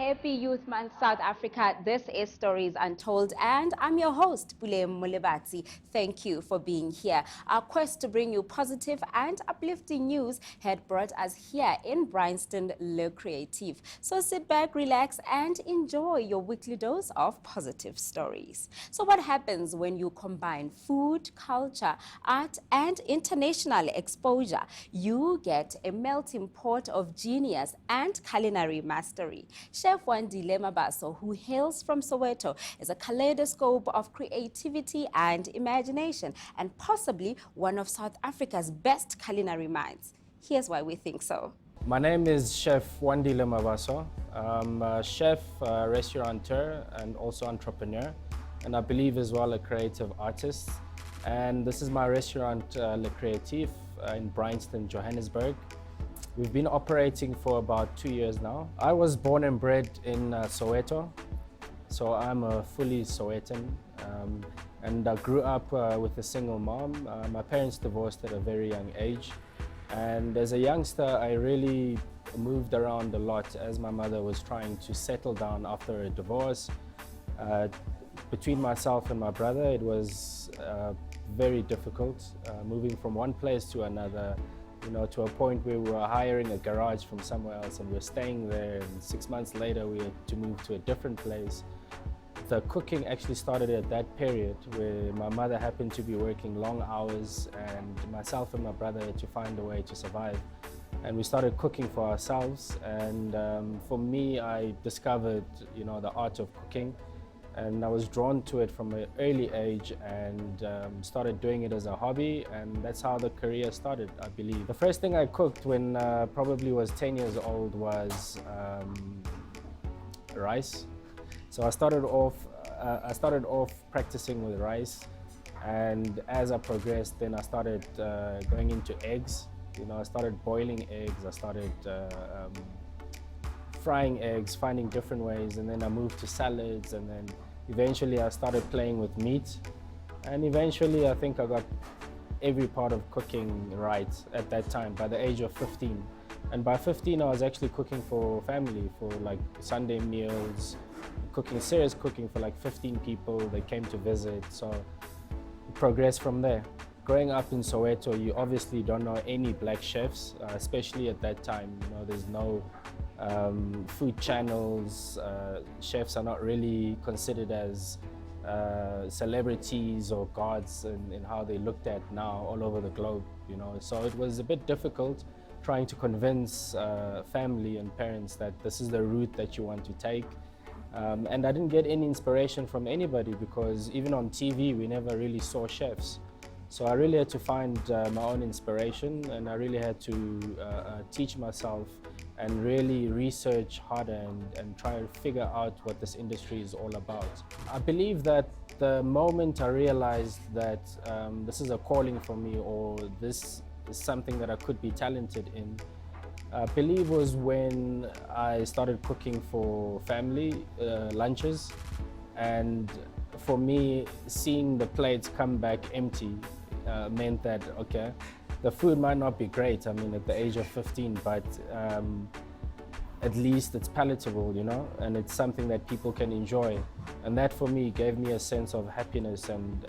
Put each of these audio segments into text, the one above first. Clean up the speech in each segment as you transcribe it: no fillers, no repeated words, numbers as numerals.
Happy Youth Month, South Africa. This is Stories Untold, and I'm your host, Wandile Mabaso. Thank you for being here. Our quest to bring you positive and uplifting news had brought us here in Bryanston, Le Créatif. So sit back, relax, and enjoy your weekly dose of positive stories. So what happens when you combine food, culture, art, and international exposure? You get a melting pot of genius and culinary mastery. Chef Wandile Mabaso, who hails from Soweto, is a kaleidoscope of creativity and imagination, and possibly one of South Africa's best culinary minds. Here's why we think so. My name is Chef Wandile Mabaso. I'm a chef, restaurateur, and also entrepreneur, and I believe as well a creative artist. And this is my restaurant, Le Créatif, in Bryanston, Johannesburg. We've been operating for about 2 years now. I was born and bred in Soweto, so I'm a fully Sowetan. And I grew up with a single mom. My parents divorced at a very young age. And as a youngster, I really moved around a lot as my mother was trying to settle down after a divorce. Between myself and my brother, it was very difficult, moving from one place to another, to a point where we were hiring a garage from somewhere else and we were staying there, and 6 months later we had to move to a different place. The cooking actually started at that period where my mother happened to be working long hours and myself and my brother had to find a way to survive. And we started cooking for ourselves, and for me, I discovered, the art of cooking. And I was drawn to it from an early age and started doing it as a hobby, and that's how the career started, I believe. The first thing I cooked when probably was 10 years old was rice. So I started off practicing with rice, and as I progressed, then I started going into eggs. I started boiling eggs, I started frying eggs, finding different ways, and then I moved to salads, and then eventually I started playing with meat, and eventually I think I got every part of cooking right at that time by the age of 15. And by 15 I was actually cooking for family, for like Sunday meals, serious cooking for like 15 people that came to visit, so it progressed from there. Growing up in Soweto, you obviously don't know any black chefs, especially at that time. There's no food channels. Chefs are not really considered as celebrities or gods in how they looked at now all over the globe. So it was a bit difficult trying to convince family and parents that this is the route that you want to take. And I didn't get any inspiration from anybody, because even on TV we never really saw chefs. So I really had to find my own inspiration, and I really had to teach myself and really research harder and try to figure out what this industry is all about. I believe that the moment I realized that this is a calling for me, or this is something that I could be talented in, I believe was when I started cooking for family lunches. And for me, seeing the plates come back empty meant that, okay, the food might not be great, at the age of 15, but at least it's palatable, and it's something that people can enjoy. And that for me gave me a sense of happiness and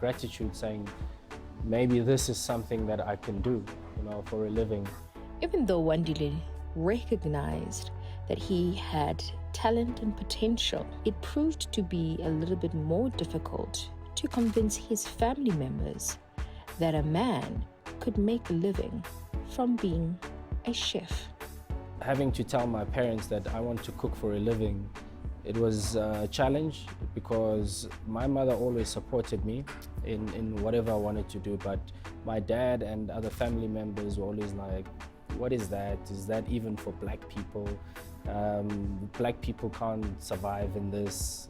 gratitude, saying maybe this is something that I can do, for a living. Even though Wandile recognized that he had talent and potential, it proved to be a little bit more difficult to convince his family members that a man could make a living from being a chef. Having to tell my parents that I want to cook for a living, it was a challenge, because my mother always supported me in whatever I wanted to do, but my dad and other family members were always like, what is that? Is that even for black people? Black people can't survive in this.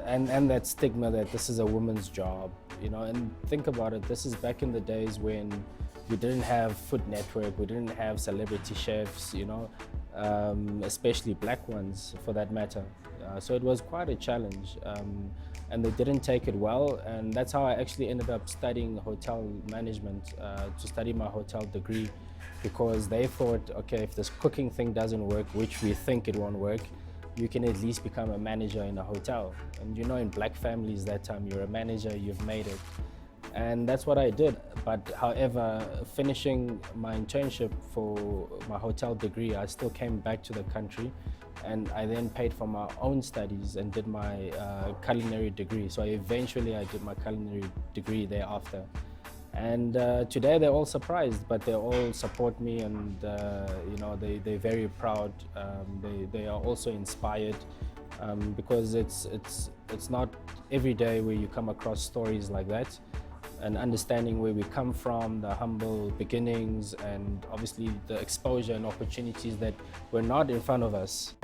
And that stigma that this is a woman's job, and think about it, this is back in the days when we didn't have Food Network, we didn't have celebrity chefs, especially black ones for that matter. So it was quite a challenge, and they didn't take it well, and that's how I actually ended up studying hotel management, to study my hotel degree. because they thought, okay, if this cooking thing doesn't work, which we think it won't work, you can at least become a manager in a hotel. And you know, in black families that time, you're a manager, you've made it. And that's what I did. But however, finishing my internship for my hotel degree, I still came back to the country, and I then paid for my own studies and did my culinary degree. So eventually I did my culinary degree thereafter. And today they're all surprised, but they all support me, and you know, they're very proud. They are also inspired, because it's not every day where you come across stories like that, and understanding where we come from, the humble beginnings, and obviously the exposure and opportunities that were not in front of us.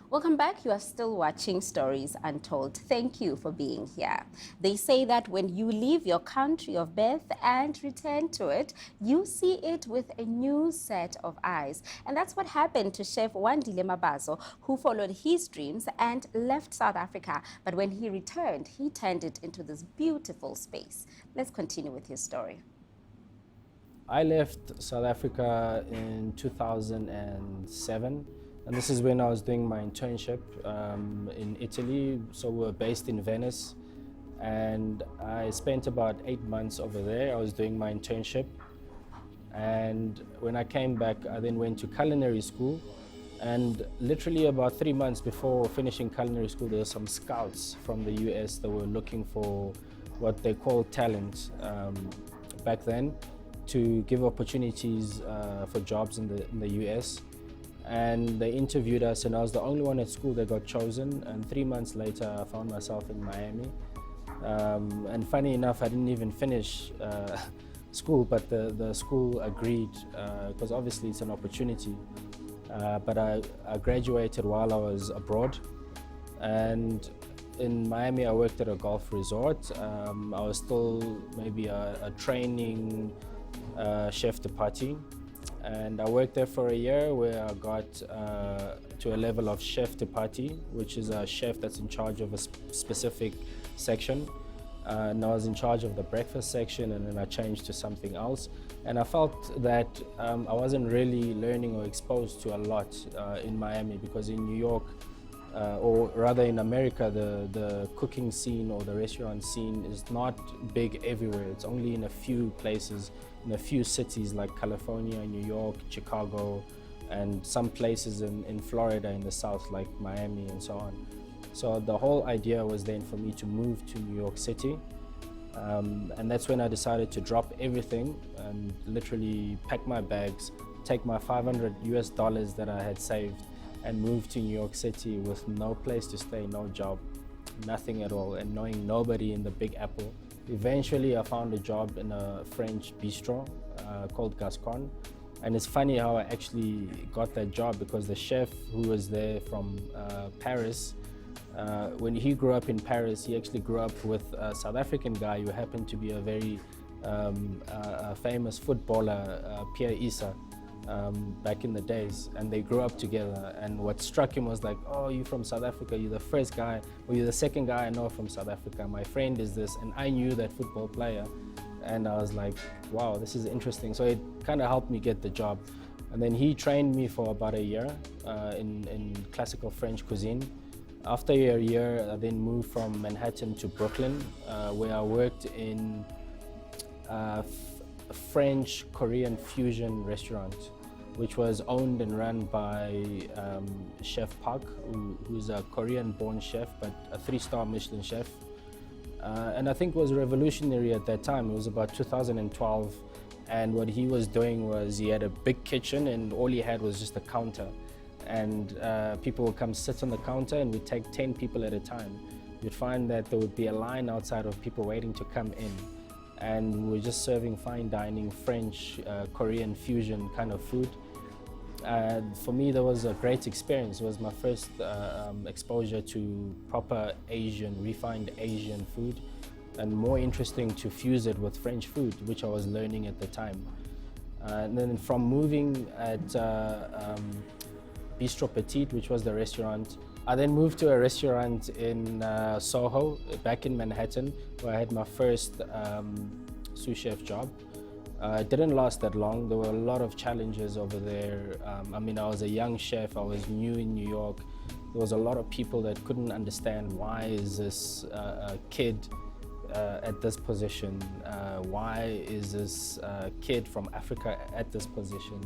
Welcome back. You are still watching Stories Untold. Thank you for being here. They say that when you leave your country of birth and return to it, you see it with a new set of eyes. And that's what happened to Chef Wandile Mabaso, who followed his dreams and left South Africa. But when he returned, he turned it into this beautiful space. Let's continue with his story. I left South Africa in 2007. And this is when I was doing my internship in Italy. So we're based in Venice, and I spent about 8 months over there. I was doing my internship, and when I came back, I then went to culinary school. And literally about 3 months before finishing culinary school, there were some scouts from the US that were looking for what they call talent back then, to give opportunities for jobs in the US. And they interviewed us, and I was the only one at school that got chosen. And 3 months later, I found myself in Miami. And funny enough, I didn't even finish school, but the school agreed, because obviously it's an opportunity. But I graduated while I was abroad. And in Miami, I worked at a golf resort. I was still maybe a training chef de partie. And I worked there for a year, where I got to a level of chef de partie, which is a chef that's in charge of a specific section. And I was in charge of the breakfast section, and then I changed to something else. And I felt that I wasn't really learning or exposed to a lot in Miami, because in New York, or rather in America, the cooking scene or the restaurant scene is not big everywhere. It's only in a few places, in a few cities like California, New York, Chicago, and some places in Florida in the south like Miami and so on. So the whole idea was then for me to move to New York City. And that's when I decided to drop everything and literally pack my bags, take my $500 that I had saved, and move to New York City with no place to stay, no job, nothing at all, and knowing nobody in the Big Apple. Eventually, I found a job in a French bistro called Gascon. And it's funny how I actually got that job, because the chef who was there from Paris, when he grew up in Paris, he actually grew up with a South African guy who happened to be a very famous footballer, Pierre Issa, back in the days, and they grew up together. And what struck him was like, oh, you're from South Africa, you're the first guy, or you're the second guy I know from South Africa. My friend is this, and I knew that football player. And I was like, wow, this is interesting. So it kind of helped me get the job. And then he trained me for about a year in classical French cuisine. After a year, I then moved from Manhattan to Brooklyn, where I worked in a French Korean fusion restaurant, which was owned and run by Chef Park, who's a Korean-born chef, but a 3-star Michelin chef. And I think it was revolutionary at that time. It was about 2012, and what he was doing was he had a big kitchen, and all he had was just a counter. And people would come sit on the counter, and we'd take 10 people at a time. You'd find that there would be a line outside of people waiting to come in. And we're just serving fine dining, French, Korean fusion kind of food. For me, that was a great experience. It was my first exposure to proper Asian, refined Asian food, and more interesting to fuse it with French food, which I was learning at the time. And then from moving at Bistro Petite, which was the restaurant, I then moved to a restaurant in Soho, back in Manhattan, where I had my first sous chef job. It didn't last that long. There were a lot of challenges over there. I mean, I was a young chef. I was new in New York. There was a lot of people that couldn't understand why is this kid at this position? Why is this kid from Africa at this position?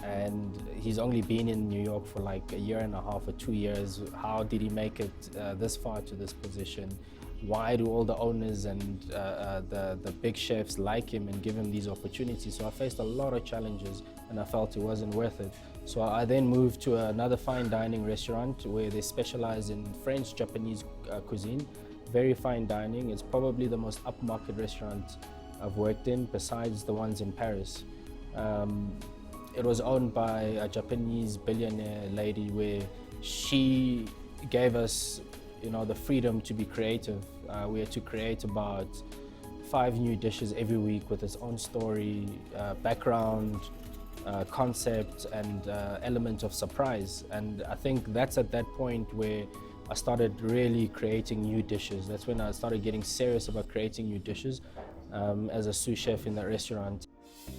And he's only been in New York for like a year and a half or 2 years. How did he make it this far to this position? Why do all the owners and the big chefs like him and give him these opportunities? So I faced a lot of challenges and I felt it wasn't worth it. So I then moved to another fine dining restaurant where they specialize in French, Japanese cuisine. Very fine dining. It's probably the most upmarket restaurant I've worked in besides the ones in Paris. It was owned by a Japanese billionaire lady where she gave us, the freedom to be creative. We had to create about 5 new dishes every week with its own story, background, concept, and element of surprise. And I think that's at that point where I started really creating new dishes. That's when I started getting serious about creating new dishes as a sous chef in the restaurant.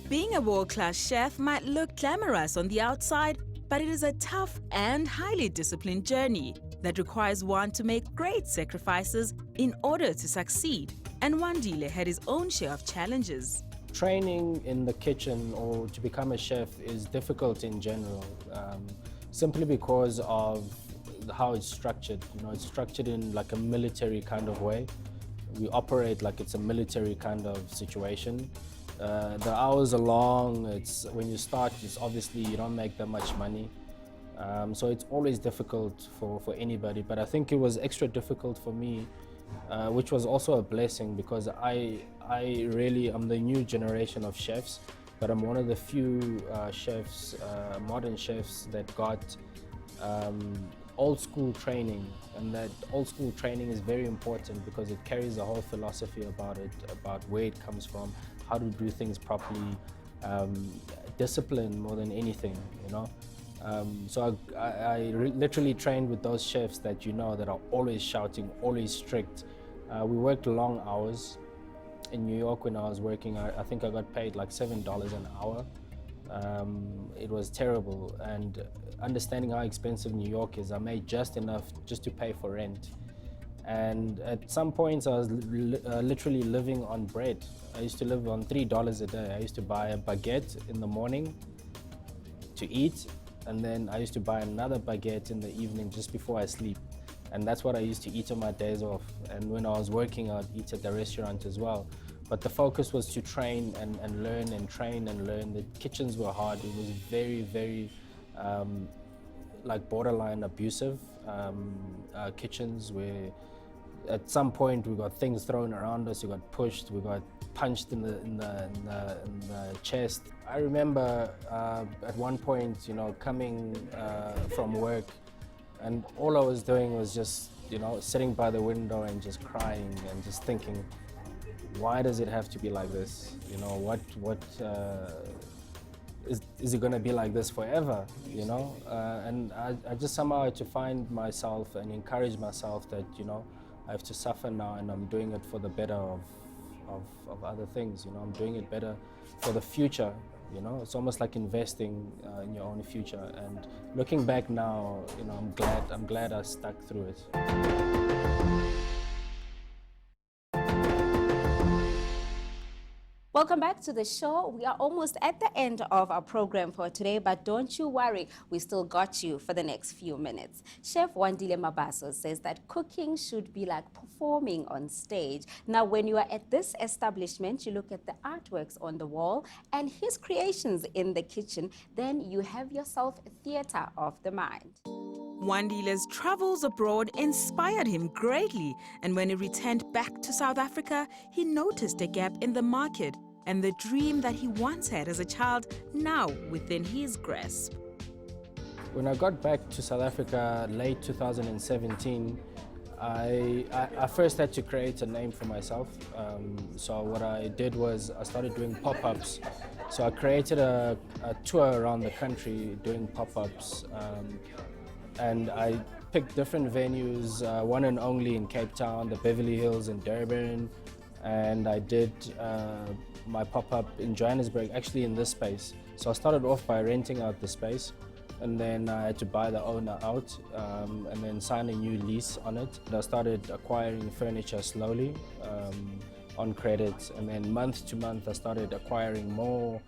Being a world-class chef might look glamorous on the outside, but it is a tough and highly disciplined journey that requires one to make great sacrifices in order to succeed. And Wandile had his own share of challenges. Training in the kitchen or to become a chef is difficult in general, simply because of how it's structured. It's structured in like a military kind of way. We operate like it's a military kind of situation. The hours are long. When you start, it's obviously you don't make that much money. So it's always difficult for anybody, but I think it was extra difficult for me, which was also a blessing because I'm the new generation of chefs, but I'm one of the few chefs, modern chefs that got old school training, and that old school training is very important because it carries a whole philosophy about it, about where it comes from, how to do things properly, discipline more than anything, So I literally trained with those chefs that that are always shouting, always strict. We worked long hours. In New York when I was working, I think I got paid like $7 an hour. It was terrible, and understanding how expensive New York is, I made just enough just to pay for rent. And at some points I was literally living on bread. I used to live on $3 a day. I used to buy a baguette in the morning to eat, and then I used to buy another baguette in the evening just before I sleep. And that's what I used to eat on my days off. And when I was working, I'd eat at the restaurant as well. But the focus was to train and learn and train and learn. The kitchens were hard. It was very, very like borderline abusive kitchens where at some point we got things thrown around us, we got pushed, we got punched in the chest. I remember at one point, coming from work, and all I was doing was just, sitting by the window and just crying and just thinking, why does it have to be like this? Is it going to be like this forever? And I just somehow had to find myself and encourage myself that, I have to suffer now, and I'm doing it for the better of other things. I'm doing it better for the future. It's almost like investing in your own future. And looking back now, I'm glad I stuck through it. Welcome back to the show. We are almost at the end of our program for today, but don't you worry, we still got you for the next few minutes. Chef Wandile Mabaso says that cooking should be like performing on stage. Now, when you are at this establishment, you look at the artworks on the wall and his creations in the kitchen, then you have yourself a theater of the mind. Wandile's travels abroad inspired him greatly, and when he returned back to South Africa, he noticed a gap in the market and the dream that he once had as a child now within his grasp. When I got back to South Africa late 2017, I first had to create a name for myself. So what I did was I started doing pop-ups. So I created a tour around the country doing pop-ups. And I picked different venues, one and only in Cape Town, the Beverly Hills in Durban, and I did my pop-up in Johannesburg, actually in this space. So I started off by renting out the space, and then I had to buy the owner out and then sign a new lease on it. I started acquiring furniture slowly on credit, and then month to month I started acquiring more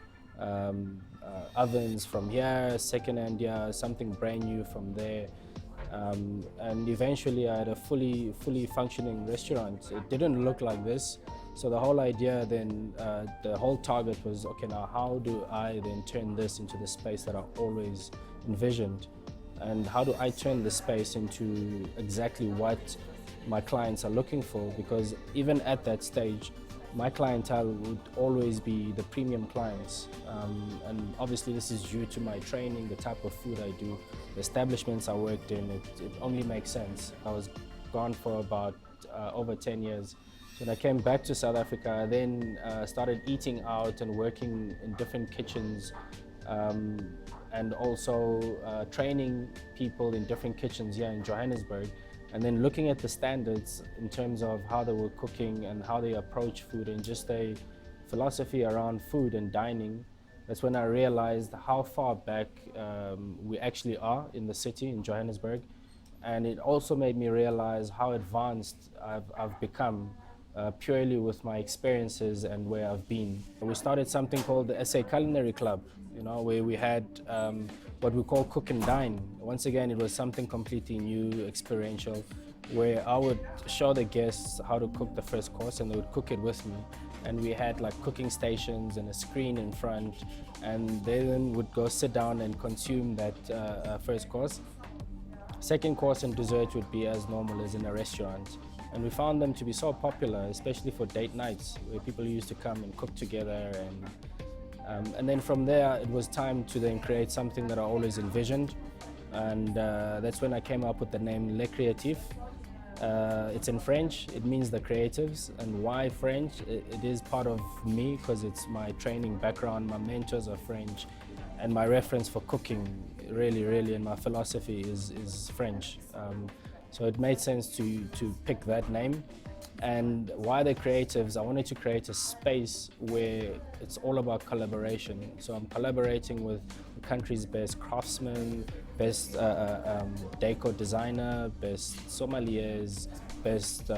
ovens from here, second-hand here, something brand new from there. And eventually I had a fully functioning restaurant. It didn't look like this. So the whole idea then, the whole target was, okay, now how do I then turn this into the space that I always envisioned? And how do I turn the space into exactly what my clients are looking for? Because even at that stage, my clientele would always be the premium clients. And obviously this is due to my training, the type of food I do, the establishments I worked in, it only makes sense. I was gone for about over 10 years. So when I came back to South Africa, I then started eating out and working in different kitchens and also training people in different kitchens here in Johannesburg. And then looking at the standards in terms of how they were cooking and how they approach food and just a philosophy around food and dining. That's when I realized how far back we actually are in the city, in Johannesburg. And it also made me realize how advanced I've become purely with my experiences and where I've been. We started something called the SA Culinary Club, where we had what we call cook and dine. Once again, it was something completely new, experiential, where I would show the guests how to cook the first course and they would cook it with me. And we had like cooking stations and a screen in front, and they then would go sit down and consume that first course. Second course and dessert would be as normal as in a restaurant. And we found them to be so popular, especially for date nights, where people used to come and cook together. And then from there, it was time to then create something that I always envisioned. And that's when I came up with the name Les Créatifs. It's in French, it means the creatives. And why French? It is part of me because it's my training background, my mentors are French. And my reference for cooking, really, and my philosophy is French. So it made sense to pick that name. And why the creatives? I wanted to create a space where it's all about collaboration. So I'm collaborating with the country's best craftsmen, best decor designer, best sommeliers, best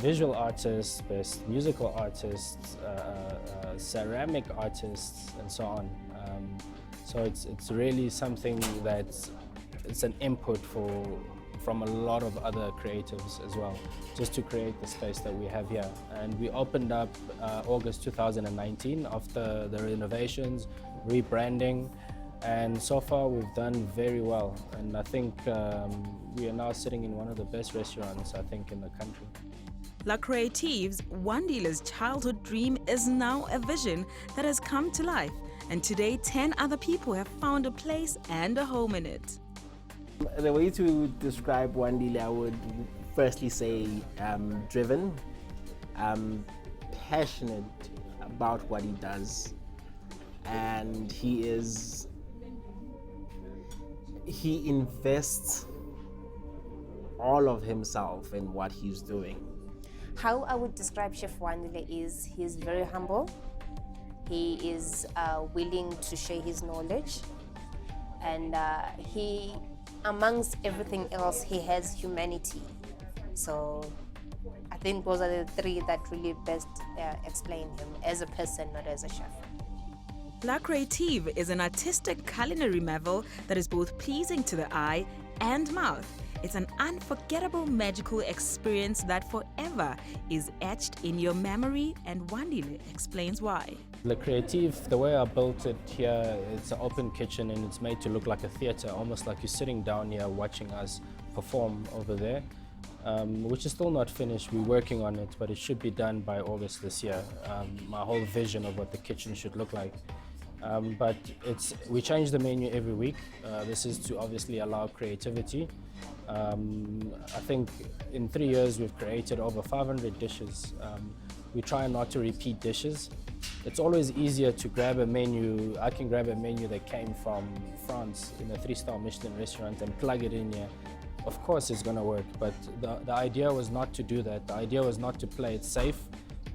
visual artists, best musical artists, ceramic artists, and so on. So it's really something that's an input from a lot of other creatives as well, just to create the space that we have here. And we opened up August 2019 after the renovations, rebranding, and so far we've done very well. And I think we are now sitting in one of the best restaurants, I think, in the country. La Créatifs, Wandile's childhood dream is now a vision that has come to life. And today, 10 other people have found a place and a home in it. The way to describe Wandile, I would firstly say driven, passionate about what he does, and he invests all of himself in what he's doing. How I would describe Chef Wandile is he's very humble, he is willing to share his knowledge, and he, amongst everything else, he has humanity. So I think those are the three that really best explain him as a person, not as a chef. La Créatif is an artistic culinary marvel that is both pleasing to the eye and mouth. It's an unforgettable magical experience that forever is etched in your memory, and Wandile explains why. Le Créatif, the way I built it here, it's an open kitchen and it's made to look like a theatre, almost like you're sitting down here watching us perform over there, which is still not finished. We're working on it, but it should be done by August this year. My whole vision of what the kitchen should look like. But we change the menu every week. This is to obviously allow creativity. I think in 3 years we've created over 500 dishes. We try not to repeat dishes. It's always easier to grab a menu. I can grab a menu that came from France in a 3-star Michelin restaurant and plug it in here. Of course it's gonna work, but the idea was not to do that. The idea was not to play it safe,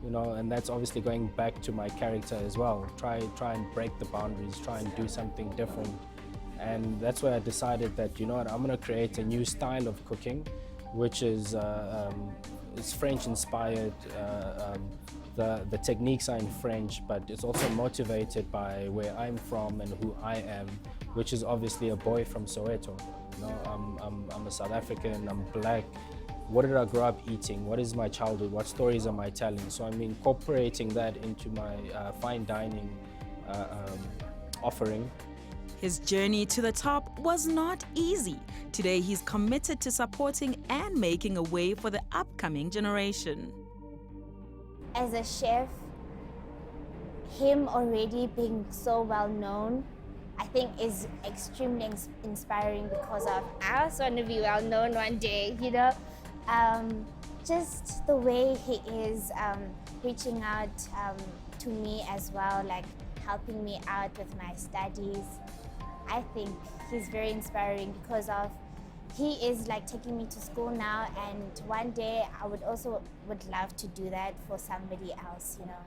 you know, and that's obviously going back to my character as well. Try and break the boundaries, try and do something different. And that's where I decided that, you know what, I'm gonna create a new style of cooking, which is it's French inspired. The techniques are in French, but it's also motivated by where I'm from and who I am, which is obviously a boy from Soweto. You know, I'm a South African, I'm black. What did I grow up eating? What is my childhood? What stories am I telling? So I'm incorporating that into my fine dining offering. His journey to the top was not easy. Today, he's committed to supporting and making a way for the upcoming generation. As a chef, him already being so well known, I think is extremely inspiring because of, I also want to be well known one day, you know. Just the way he is reaching out to me as well, like helping me out with my studies. I think he's very inspiring because of he is like taking me to school now, and one day I would love to do that for somebody else, you know.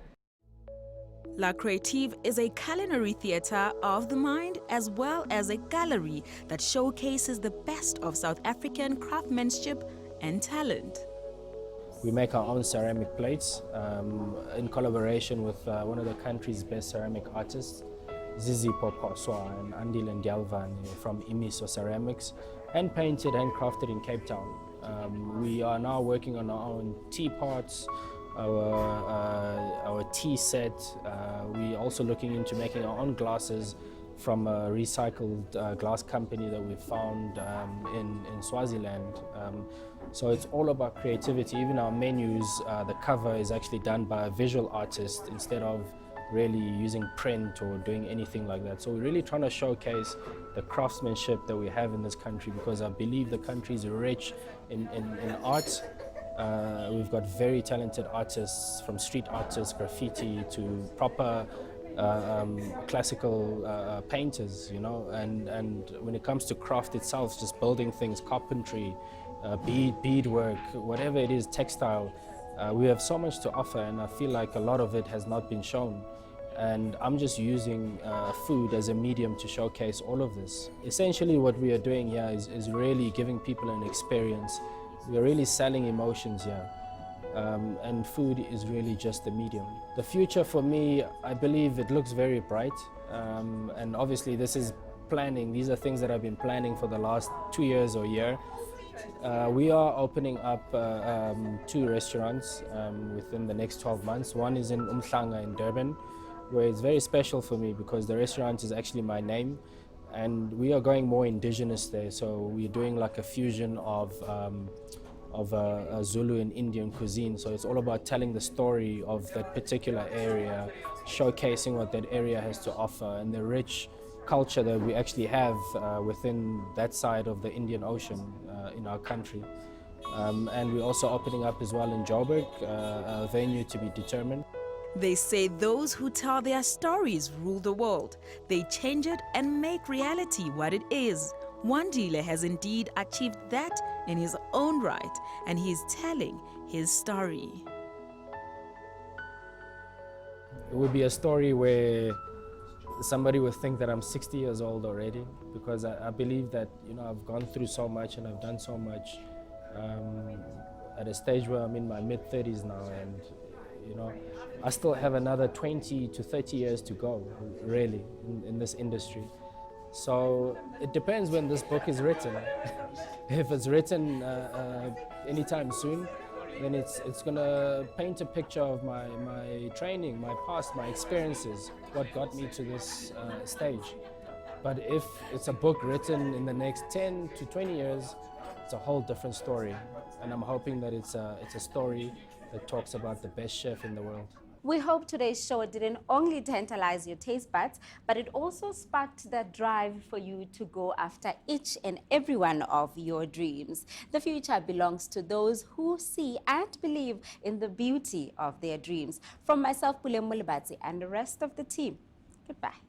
La Créatif is a culinary theatre of the mind as well as a gallery that showcases the best of South African craftsmanship and talent. We make our own ceramic plates in collaboration with one of the country's best ceramic artists, Zizi Poposwa and Andile Mabaso from Imiso Ceramics, hand painted, handcrafted in Cape Town. We are now working on our own teapots, our tea set. We're also looking into making our own glasses from a recycled glass company that we found in Swaziland. So it's all about creativity. Even our menus, the cover is actually done by a visual artist instead of really using print or doing anything like that. So we're really trying to showcase the craftsmanship that we have in this country, because I believe the country is rich in art. We've got very talented artists, from street artists, graffiti, to proper classical painters, you know, and when it comes to craft itself, just building things, carpentry, beadwork, whatever it is, textile, we have so much to offer, and I feel like a lot of it has not been shown. And I'm just using food as a medium to showcase all of this. Essentially what we are doing here is really giving people an experience. We are really selling emotions here. And food is really just the medium. The future for me, I believe it looks very bright. And obviously this is planning. These are things that I've been planning for the last 2 years or year. We are opening up 2 restaurants within the next 12 months. One is in Umhlanga in Durban, where it's very special for me because the restaurant is actually my name, and we are going more indigenous there. So we're doing like a fusion of Zulu and Indian cuisine. So it's all about telling the story of that particular area, showcasing what that area has to offer and the rich culture that we actually have within that side of the Indian Ocean in our country. And we're also opening up as well in Joburg, a venue to be determined. They say those who tell their stories rule the world. They change it and make reality what it is. Wandile has indeed achieved that in his own right, and he's telling his story. It would be a story where somebody would think that I'm 60 years old already, because I believe that, you know, I've gone through so much and I've done so much at a stage where I'm in my mid-30s now, and you know, I still have another 20 to 30 years to go, really, in this industry. So it depends when this book is written. If it's written anytime soon, then it's gonna paint a picture of my training, my past, my experiences, what got me to this stage. But if it's a book written in the next 10 to 20 years, it's a whole different story. And I'm hoping that it's a story that talks about the best chef in the world. We hope today's show didn't only tantalize your taste buds, but it also sparked that drive for you to go after each and every one of your dreams. The future belongs to those who see and believe in the beauty of their dreams. From myself, Wandile Mabaso, and the rest of the team, goodbye.